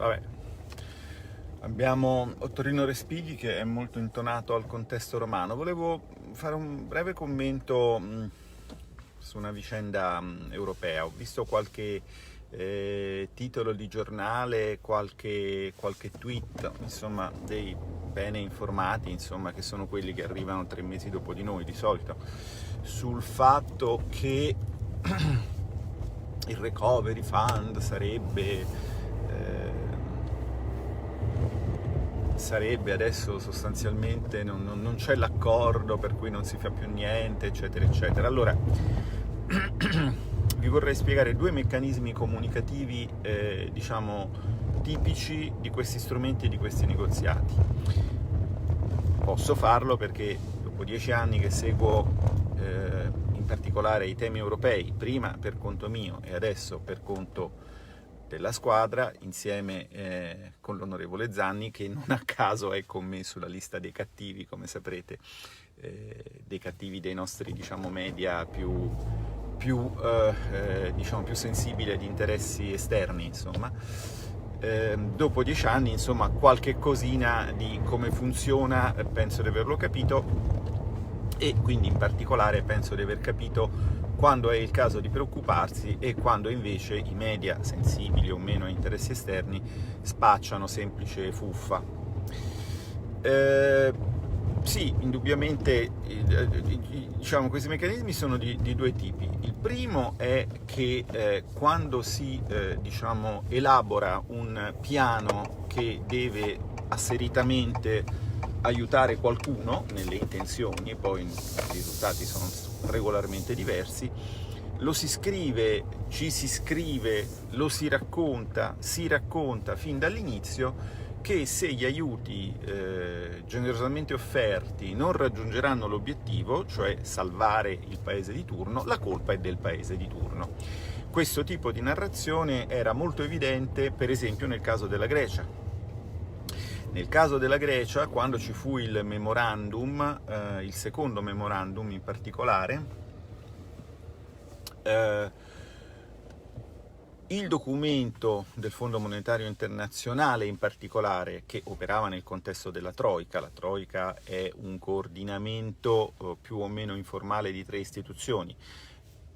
vabbè, abbiamo Ottorino Respighi che è molto intonato al contesto romano. Volevo fare un breve commento su una vicenda europea. Ho visto qualche titolo di giornale, qualche tweet, insomma, dei bene informati, insomma, che sono quelli che arrivano 3 mesi dopo di noi di solito, sul fatto che il Recovery Fund sarebbe adesso sostanzialmente non c'è l'accordo per cui non si fa più niente, eccetera eccetera. Allora vi vorrei spiegare 2 meccanismi comunicativi diciamo tipici di questi strumenti e di questi negoziati. Posso farlo perché dopo 10 anni che seguo in particolare i temi europei, prima per conto mio e adesso per conto della squadra, insieme con l'onorevole Zanni, che non a caso è con me sulla lista dei cattivi, come saprete, dei cattivi dei nostri, diciamo, media più sensibili agli interessi esterni, insomma. Dopo 10 anni, insomma, qualche cosina di come funziona penso di averlo capito, e quindi in particolare penso di aver capito quando è il caso di preoccuparsi e quando invece i media, sensibili o meno a interessi esterni, spacciano semplice fuffa. Sì, indubbiamente, diciamo, questi meccanismi sono di 2 tipi. Il primo è che quando si diciamo, elabora un piano che deve asseritamente aiutare qualcuno nelle intenzioni, poi i risultati sono regolarmente diversi, lo si scrive, ci si scrive, lo si racconta fin dall'inizio che se gli aiuti generosamente offerti non raggiungeranno l'obiettivo, cioè salvare il paese di turno, la colpa è del paese di turno. Questo tipo di narrazione era molto evidente, per esempio, nel caso della Grecia. Nel caso della Grecia, quando ci fu il memorandum, il secondo memorandum in particolare, il documento del Fondo Monetario Internazionale in particolare, che operava nel contesto della Troika, la Troika è un coordinamento più o meno informale di 3 istituzioni,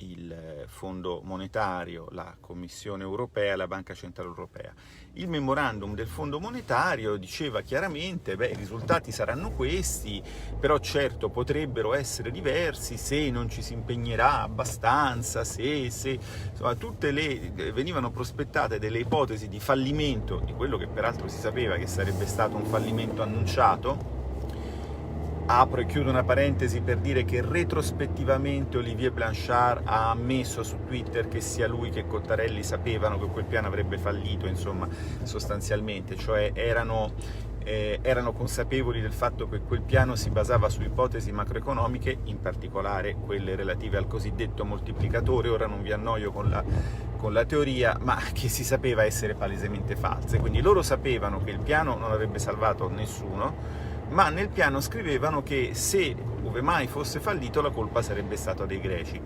il Fondo Monetario, la Commissione Europea e la Banca Centrale Europea. Il memorandum del Fondo Monetario diceva chiaramente, i risultati saranno questi, però certo potrebbero essere diversi se non ci si impegnerà abbastanza, insomma, venivano prospettate delle ipotesi di fallimento, di quello che peraltro si sapeva che sarebbe stato un fallimento annunciato. Apro e chiudo una parentesi per dire che retrospettivamente Olivier Blanchard ha ammesso su Twitter che sia lui che Cottarelli sapevano che quel piano avrebbe fallito, insomma, sostanzialmente, cioè erano consapevoli del fatto che quel piano si basava su ipotesi macroeconomiche, in particolare quelle relative al cosiddetto moltiplicatore. Ora non vi annoio con la teoria, ma che si sapeva essere palesemente false. Quindi loro sapevano che il piano non avrebbe salvato nessuno, ma nel piano scrivevano che se ove mai fosse fallito la colpa sarebbe stata dei greci.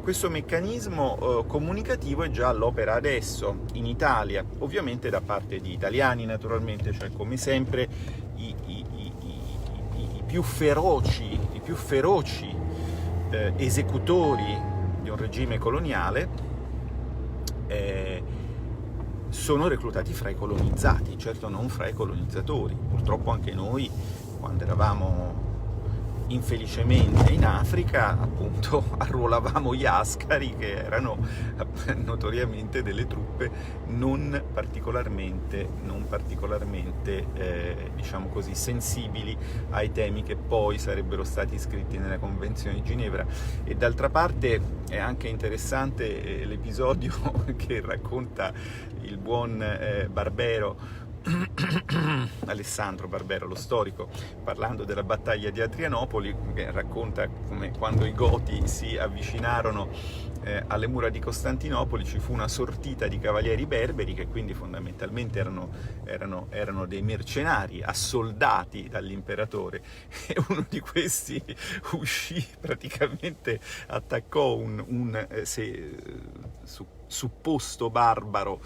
Questo meccanismo comunicativo è già all'opera adesso in Italia, ovviamente da parte di italiani naturalmente, cioè come sempre i più feroci esecutori di un regime coloniale sono reclutati fra i colonizzati, certo non fra i colonizzatori. Purtroppo anche noi, quando eravamo infelicemente in Africa, appunto, arruolavamo gli ascari, che erano notoriamente delle truppe non particolarmente diciamo così, sensibili ai temi che poi sarebbero stati iscritti nella Convenzione di Ginevra. E d'altra parte è anche interessante l'episodio che racconta il buon Barbero, Alessandro Barbero, lo storico, parlando della battaglia di Adrianopoli, che racconta come quando i Goti si avvicinarono alle mura di Costantinopoli ci fu una sortita di cavalieri berberi, che quindi fondamentalmente erano dei mercenari assoldati dall'imperatore, e uno di questi uscì, praticamente attaccò un supposto barbaro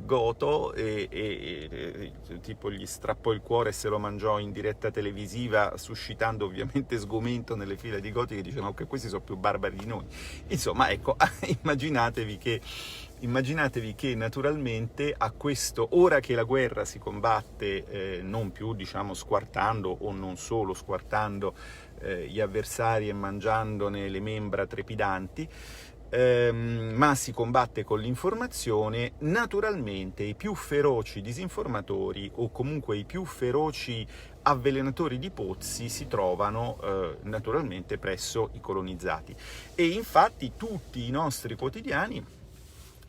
Goto tipo gli strappò il cuore e se lo mangiò in diretta televisiva, suscitando ovviamente sgomento nelle file di Goti che dicevano che questi sono più barbari di noi. Insomma, ecco, immaginatevi che naturalmente a questo, ora che la guerra si combatte non più diciamo squartando o non solo squartando gli avversari e mangiandone le membra trepidanti, ma si combatte con l'informazione, naturalmente i più feroci disinformatori o comunque i più feroci avvelenatori di pozzi si trovano naturalmente presso i colonizzati. E infatti tutti i nostri quotidiani,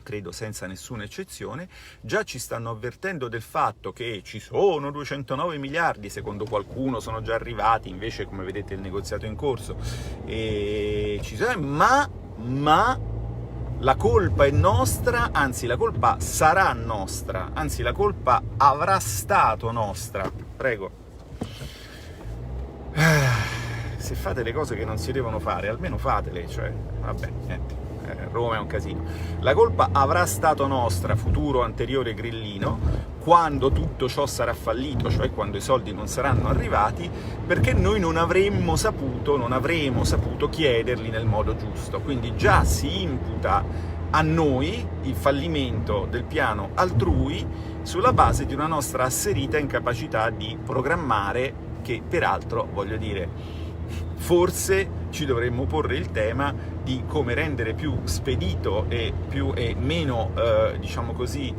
credo senza nessuna eccezione, già ci stanno avvertendo del fatto che ci sono 209 miliardi, secondo qualcuno sono già arrivati, invece come vedete il negoziato è in corso, ma la colpa è nostra, anzi la colpa sarà nostra, anzi la colpa avrà stato nostra. Prego. Se fate le cose che non si devono fare, almeno fatele, cioè, vabbè, niente. Roma è un casino. La colpa avrà stato nostra, futuro anteriore grillino, quando tutto ciò sarà fallito, cioè quando i soldi non saranno arrivati, perché noi non avremmo saputo chiederli nel modo giusto. Quindi già si imputa a noi il fallimento del piano altrui sulla base di una nostra asserita incapacità di programmare, che peraltro, voglio dire, forse ci dovremmo porre il tema di come rendere più spedito e meno, diciamo così,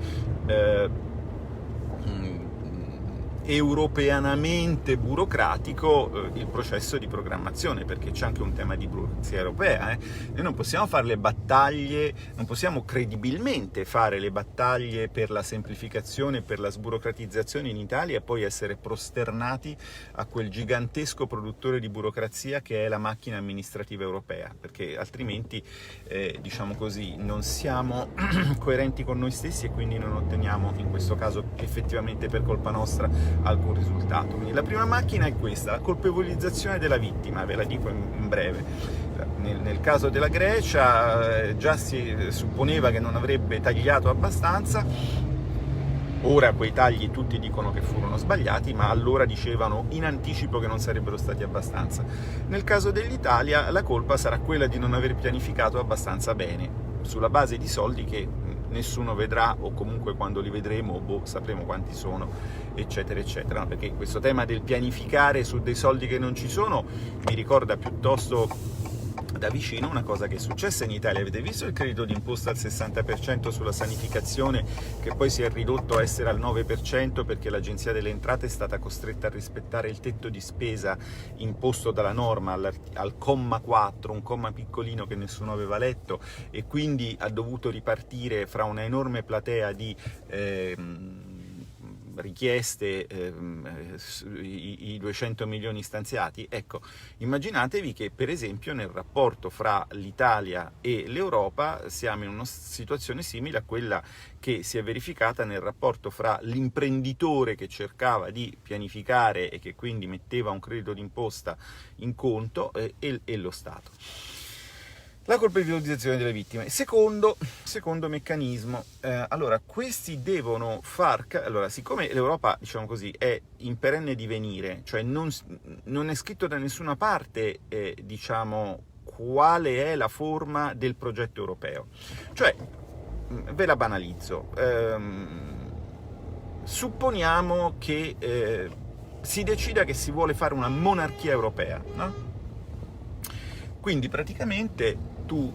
europeanamente burocratico il processo di programmazione, perché c'è anche un tema di burocrazia europea. Noi non possiamo fare le battaglie, non possiamo credibilmente fare le battaglie per la semplificazione e per la sburocratizzazione in Italia e poi essere prosternati a quel gigantesco produttore di burocrazia che è la macchina amministrativa europea, perché altrimenti, diciamo così, non siamo coerenti con noi stessi e quindi non otteniamo, in questo caso effettivamente per colpa nostra, alcun risultato. Quindi la prima macchina è questa, la colpevolizzazione della vittima, ve la dico in breve. Nel caso della Grecia già si supponeva che non avrebbe tagliato abbastanza, ora quei tagli tutti dicono che furono sbagliati, ma allora dicevano in anticipo che non sarebbero stati abbastanza. Nel caso dell'Italia la colpa sarà quella di non aver pianificato abbastanza bene, sulla base di soldi che nessuno vedrà, o comunque quando li vedremo sapremo quanti sono, eccetera eccetera. Perché questo tema del pianificare su dei soldi che non ci sono mi ricorda piuttosto da vicino una cosa che è successa in Italia. Avete visto il credito d'imposta al 60% sulla sanificazione, che poi si è ridotto a essere al 9% perché l'Agenzia delle Entrate è stata costretta a rispettare il tetto di spesa imposto dalla norma al comma 4, un comma piccolino che nessuno aveva letto, e quindi ha dovuto ripartire fra una enorme platea di richieste i 200 milioni stanziati. Ecco, immaginatevi che per esempio nel rapporto fra l'Italia e l'Europa siamo in una situazione simile a quella che si è verificata nel rapporto fra l'imprenditore che cercava di pianificare e che quindi metteva un credito d'imposta in conto e lo Stato. La colpevolizzazione delle vittime. Secondo meccanismo. Allora, questi devono allora, siccome l'Europa, diciamo così, è in perenne divenire, cioè non è scritto da nessuna parte, diciamo, quale è la forma del progetto europeo. Cioè, ve la banalizzo. Supponiamo che si decida che si vuole fare una monarchia europea, no? Quindi praticamente tu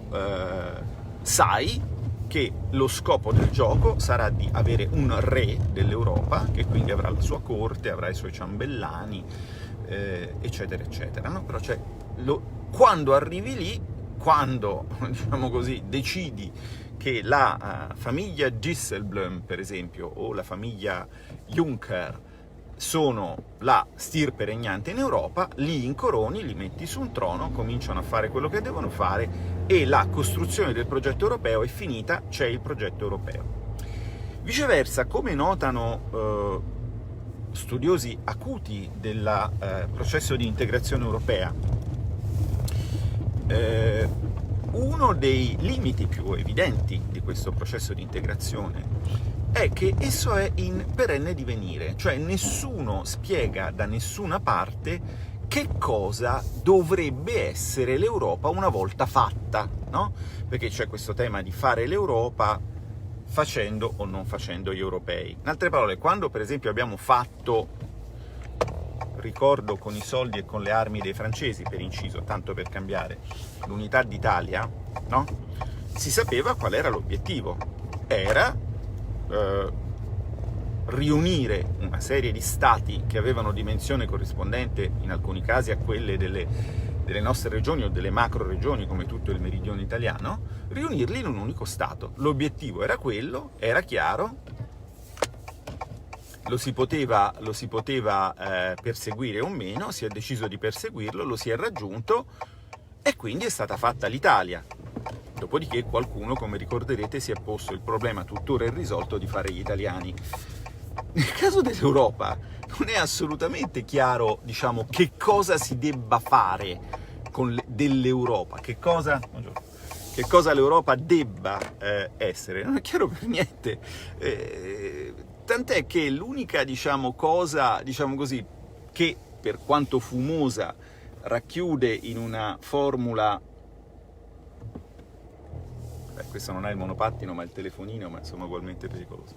sai che lo scopo del gioco sarà di avere un re dell'Europa, che quindi avrà la sua corte, avrà i suoi ciambellani, eccetera, eccetera. No? Però quando arrivi lì, quando, diciamo così, decidi che la famiglia Disselblum, per esempio, o la famiglia Juncker sono la stirpe regnante in Europa, li incoroni, li metti su un trono, cominciano a fare quello che devono fare e la costruzione del progetto europeo è finita, c'è il progetto europeo. Viceversa, come notano studiosi acuti del processo di integrazione europea, uno dei limiti più evidenti di questo processo di integrazione è che esso è in perenne divenire, cioè nessuno spiega da nessuna parte che cosa dovrebbe essere l'Europa una volta fatta, no? Perché c'è questo tema di fare l'Europa facendo o non facendo gli europei. In altre parole, quando per esempio abbiamo fatto, ricordo con i soldi e con le armi dei francesi, per inciso, tanto per cambiare, l'unità d'Italia, no? Si sapeva qual era l'obiettivo. Era riunire una serie di stati che avevano dimensione corrispondente in alcuni casi a quelle delle nostre regioni o delle macro regioni come tutto il meridione italiano, riunirli in un unico stato. L'obiettivo era quello, era chiaro, lo si poteva perseguire o meno, si è deciso di perseguirlo, lo si è raggiunto e quindi è stata fatta l'Italia. Dopodiché qualcuno, come ricorderete, si è posto il problema tuttora irrisolto di fare gli italiani. Nel caso dell'Europa non è assolutamente chiaro, diciamo, che cosa si debba fare dell'Europa, che cosa l'Europa debba essere. Non è chiaro per niente. Tant'è che l'unica, cosa, così, che per quanto fumosa racchiude in una formula, questo non è il monopattino ma il telefonino, ma insomma ugualmente pericoloso,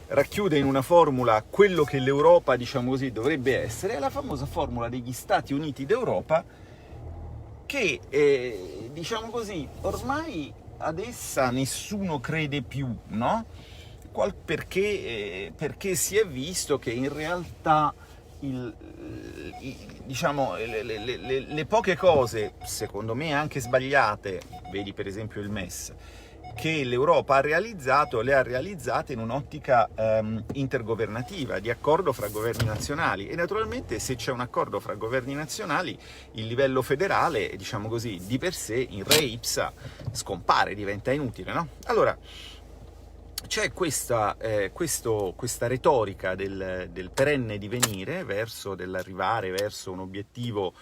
racchiude in una formula quello che l'Europa, dovrebbe essere, è la famosa formula degli Stati Uniti d'Europa, che, ormai ad essa nessuno crede più, no? Perché si è visto che in realtà le poche cose, secondo me anche sbagliate, vedi per esempio il MES, che l'Europa ha realizzato, le ha realizzate in un'ottica intergovernativa, di accordo fra governi nazionali, e naturalmente se c'è un accordo fra governi nazionali il livello federale, di per sé, in re ipsa, scompare, diventa inutile, no? Allora, c'è questa retorica del perenne divenire, dell'arrivare verso un obiettivo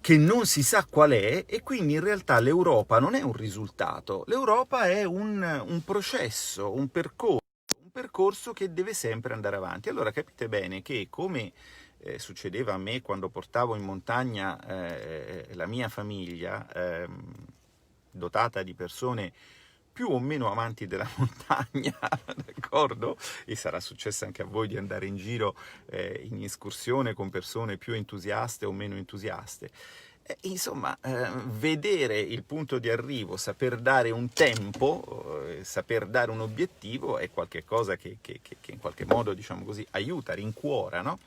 che non si sa qual è, e quindi in realtà l'Europa non è un risultato, l'Europa è un processo, un percorso che deve sempre andare avanti. Allora capite bene che, come succedeva a me quando portavo in montagna la mia famiglia, dotata di persone più o meno amanti della montagna, d'accordo? E sarà successo anche a voi di andare in giro in escursione con persone più entusiaste o meno entusiaste. Insomma, vedere il punto di arrivo, saper dare un tempo, saper dare un obiettivo è qualcosa che in qualche modo, aiuta, rincuora, no?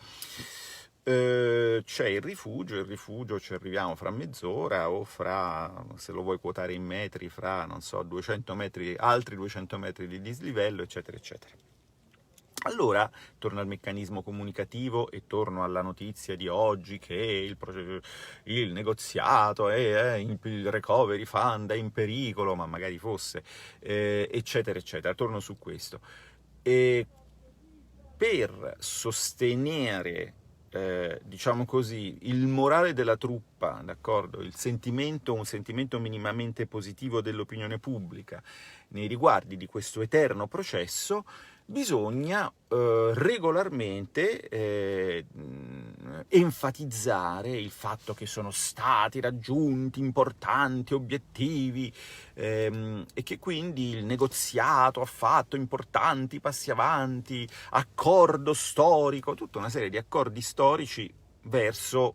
C'è il rifugio ci arriviamo fra mezz'ora o fra, se lo vuoi quotare in metri, fra, non so, 200 metri, altri 200 metri di dislivello, eccetera, eccetera. Allora, torno al meccanismo comunicativo e torno alla notizia di oggi che il negoziato il recovery fund è in pericolo, ma magari fosse, eccetera, eccetera. Torno su questo. E per sostenere il morale della truppa, d'accordo? Un sentimento minimamente positivo dell'opinione pubblica nei riguardi di questo eterno processo, bisogna regolarmente enfatizzare il fatto che sono stati raggiunti importanti obiettivi e che quindi il negoziato ha fatto importanti passi avanti, accordo storico, tutta una serie di accordi storici verso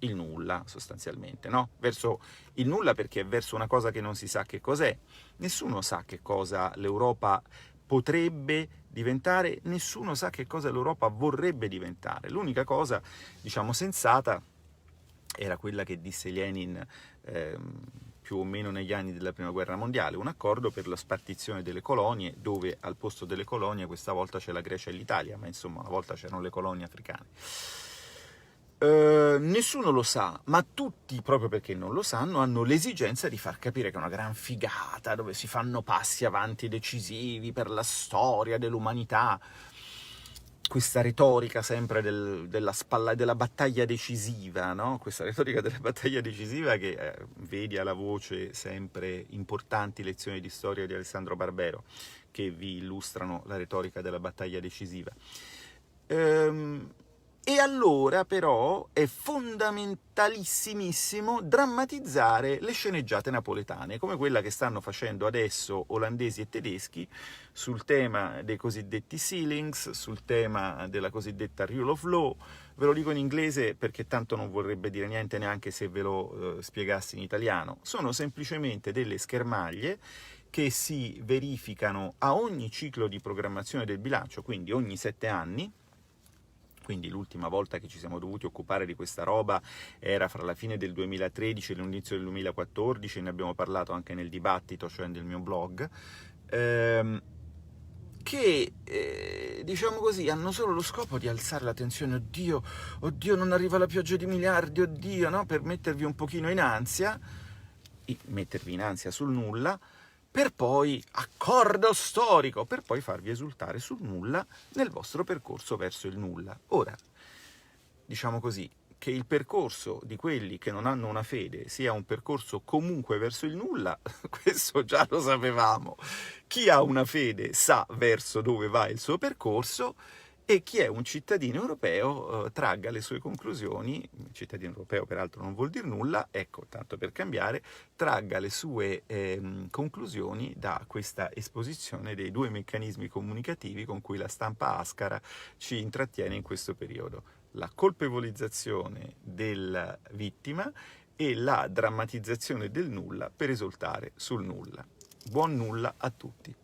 il nulla, sostanzialmente, no? Verso il nulla, perché è verso una cosa che non si sa che cos'è. Nessuno sa che cosa l'Europa potrebbe diventare, nessuno sa che cosa l'Europa vorrebbe diventare. L'unica cosa, sensata era quella che disse Lenin più o meno negli anni della Prima Guerra Mondiale, un accordo per la spartizione delle colonie, dove al posto delle colonie questa volta c'è la Grecia e l'Italia, ma insomma una volta c'erano le colonie africane. Nessuno lo sa, ma tutti, proprio perché non lo sanno, hanno l'esigenza di far capire che è una gran figata, dove si fanno passi avanti decisivi per la storia dell'umanità. questa retorica sempre della battaglia decisiva, no? Questa retorica della battaglia decisiva che vedi alla voce sempre importanti lezioni di storia di Alessandro Barbero, che vi illustrano la retorica della battaglia decisiva. E allora però è fondamentalissimissimo drammatizzare le sceneggiate napoletane, come quella che stanno facendo adesso olandesi e tedeschi sul tema dei cosiddetti ceilings, sul tema della cosiddetta rule of law. Ve lo dico in inglese perché tanto non vorrebbe dire niente neanche se ve lo spiegassi in italiano. Sono semplicemente delle schermaglie che si verificano a ogni ciclo di programmazione del bilancio, quindi ogni 7 anni. Quindi l'ultima volta che ci siamo dovuti occupare di questa roba era fra la fine del 2013 e l'inizio del 2014, ne abbiamo parlato anche nel dibattito, cioè nel mio blog, che, diciamo così, hanno solo lo scopo di alzare la tensione. Oddio, oddio, non arriva la pioggia di miliardi, oddio, no? Per mettervi un pochino in ansia, mettervi in ansia sul nulla, per poi, accordo storico, per poi farvi esultare sul nulla nel vostro percorso verso il nulla. Ora, diciamo così, che il percorso di quelli che non hanno una fede sia un percorso comunque verso il nulla, questo già lo sapevamo. Chi ha una fede sa verso dove va il suo percorso, e chi è un cittadino europeo tragga le sue conclusioni. Cittadino europeo peraltro non vuol dire nulla, ecco, tanto per cambiare, tragga le sue conclusioni da questa esposizione dei 2 meccanismi comunicativi con cui la stampa ascara ci intrattiene in questo periodo: la colpevolizzazione della vittima e la drammatizzazione del nulla per esultare sul nulla. Buon nulla a tutti!